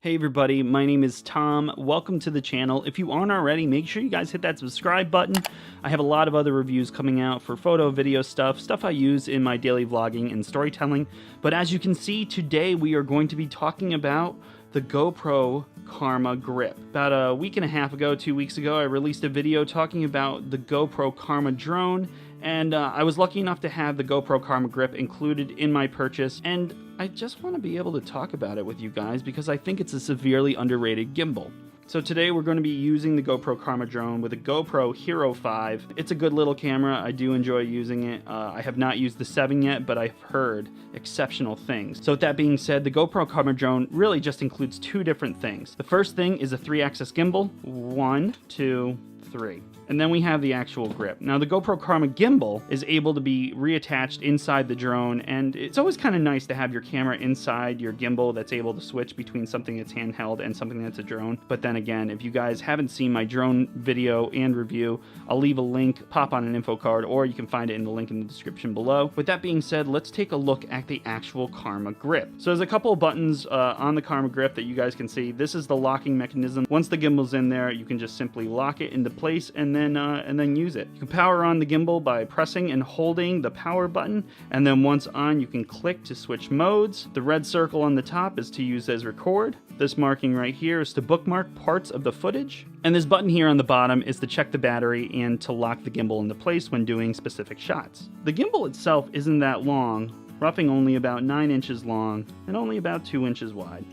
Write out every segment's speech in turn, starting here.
Hey everybody, my name is Tom. Welcome to the channel. If you aren't already, make sure you guys hit that subscribe button. I have a lot of other reviews coming out for photo, video stuff I use in my daily vlogging and storytelling. But as you can see, today we are going to be talking about the GoPro Karma Grip. About a week and a half ago, 2 weeks ago, I released a video talking about the GoPro Karma drone, and I was lucky enough to have the GoPro Karma Grip included in my purchase, and I just want to be able to talk about it with you guys because I think it's a severely underrated gimbal. So today we're going to be using the GoPro Karma drone with a GoPro Hero 5. It's a good little camera. I do enjoy using it. I have not used the 7 yet, but I've heard exceptional things. So with that being said, the GoPro Karma drone really just includes two different things. The first thing is a 3-axis gimbal. 1, 2, 3. And then we have the actual grip. Now the GoPro Karma gimbal is able to be reattached inside the drone, and it's always kind of nice to have your camera inside your gimbal that's able to switch between something that's handheld and something that's a drone. But then again, if you guys haven't seen my drone video and review, I'll leave a link, pop on an info card, or you can find it in the link in the description below. With that being said, let's take a look at the actual Karma grip. So there's a couple of buttons on the Karma grip that you guys can see. This is the locking mechanism. Once the gimbal's in there, you can just simply lock it into place and then use it. You can power on the gimbal by pressing and holding the power button, and then once on, you can click to switch modes. The red circle on the top is to use as record. This marking right here is to bookmark parts of the footage. And this button here on the bottom is to check the battery and to lock the gimbal into place when doing specific shots. The gimbal itself isn't that long, roughing only about 9 inches long and only about 2 inches wide.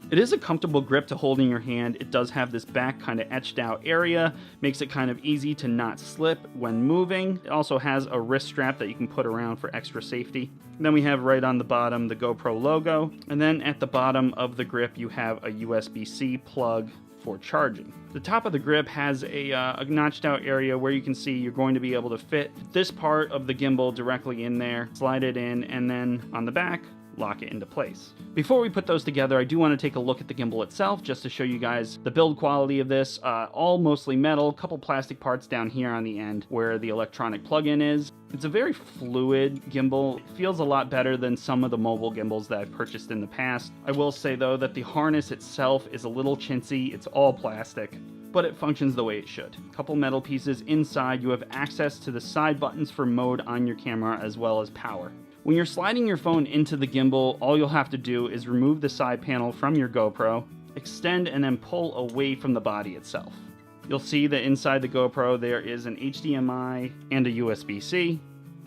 It is a comfortable grip to hold in your hand. It does have this back kind of etched out area, makes it kind of easy to not slip when moving. It also has a wrist strap that you can put around for extra safety. And then we have right on the bottom the GoPro logo, and then at the bottom of the grip you have a USB-C plug for charging. The top of the grip has a notched out area where you can see you're going to be able to fit this part of the gimbal directly in there, slide it in, and then on the back, lock it into place. Before we put those together, I do want to take a look at the gimbal itself just to show you guys the build quality of this. All mostly metal, couple plastic parts down here on the end where the electronic plug-in is. It's a very fluid gimbal. It feels a lot better than some of the mobile gimbals that I've purchased in the past. I will say though that the harness itself is a little chintzy. It's all plastic, but it functions the way it should. A couple metal pieces inside. You have access to the side buttons for mode on your camera as well as power. When you're sliding your phone into the gimbal, all you'll have to do is remove the side panel from your GoPro, extend and then pull away from the body itself. You'll see that inside the GoPro there is an HDMI and a USB-C.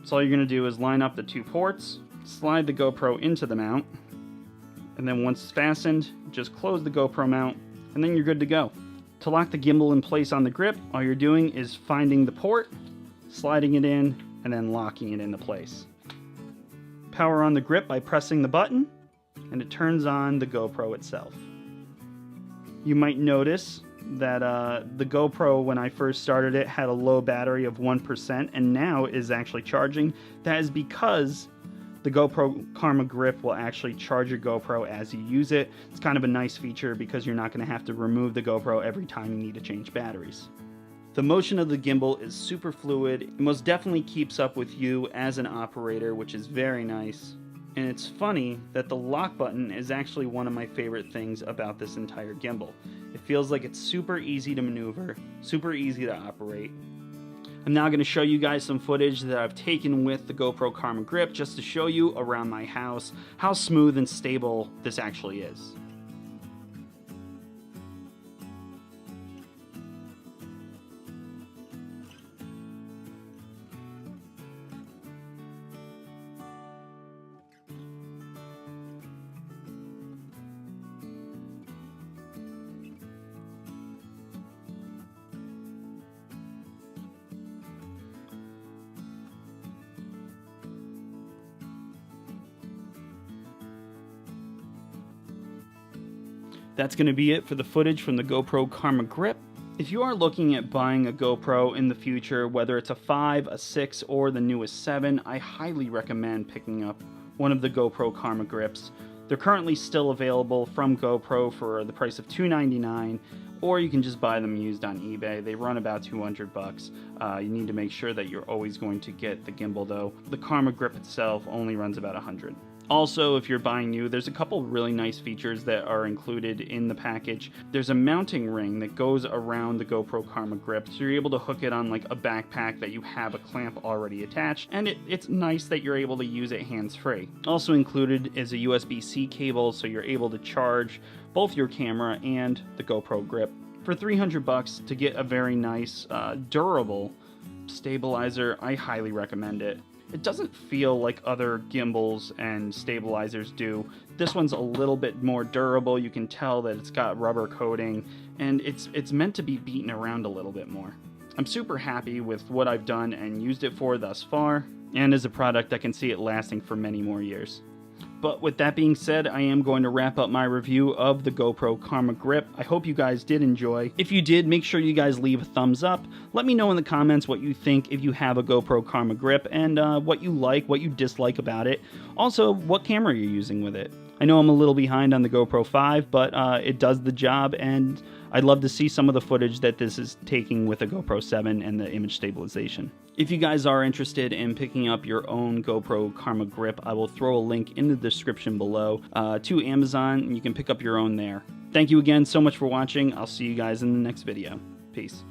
So all you're going to do is line up the two ports, slide the GoPro into the mount, and then once it's fastened, just close the GoPro mount, and then you're good to go. To lock the gimbal in place on the grip, all you're doing is finding the port, sliding it in, and then locking it into place. Power on the grip by pressing the button, and it turns on the GoPro itself. You might notice that the GoPro, when I first started it, had a low battery of 1%, and now is actually charging. That is because the GoPro Karma Grip will actually charge your GoPro as you use it. It's kind of a nice feature because you're not going to have to remove the GoPro every time you need to change batteries. The motion of the gimbal is super fluid. It most definitely keeps up with you as an operator, which is very nice. And it's funny that the lock button is actually one of my favorite things about this entire gimbal. It feels like it's super easy to maneuver, super easy to operate. I'm now going to show you guys some footage that I've taken with the GoPro Karma Grip just to show you around my house how smooth and stable this actually is. That's going to be it for the footage from the GoPro Karma Grip. If you are looking at buying a GoPro in the future, whether it's a 5, a 6, or the newest 7, I highly recommend picking up one of the GoPro Karma Grips. They're currently still available from GoPro for the price of $299, or you can just buy them used on eBay. They run about 200 bucks. You need to make sure that you're always going to get the gimbal though. The Karma Grip itself only runs about 100. Also, if you're buying new, there's a couple really nice features that are included in the package. There's a mounting ring that goes around the GoPro Karma Grip, so you're able to hook it on like a backpack that you have a clamp already attached, and it's nice that you're able to use it hands-free. Also included is a USB-C cable, so you're able to charge both your camera and the GoPro Grip. For $300 to get a very nice, durable stabilizer, I highly recommend it. It doesn't feel like other gimbals and stabilizers do. This one's a little bit more durable. You can tell that it's got rubber coating, and it's meant to be beaten around a little bit more. I'm super happy with what I've done and used it for thus far, and as a product I can see it lasting for many more years. But with that being said, I am going to wrap up my review of the GoPro Karma Grip. I hope you guys did enjoy. If you did, make sure you guys leave a thumbs up. Let me know in the comments what you think if you have a GoPro Karma Grip, and what you like, what you dislike about it. Also, what camera you're using with it. I know I'm a little behind on the GoPro 5, but it does the job, and I'd love to see some of the footage that this is taking with the GoPro 7 and the image stabilization. If you guys are interested in picking up your own GoPro Karma Grip, I will throw a link in the description below to Amazon, and you can pick up your own there. Thank you again so much for watching. I'll see you guys in the next video. Peace.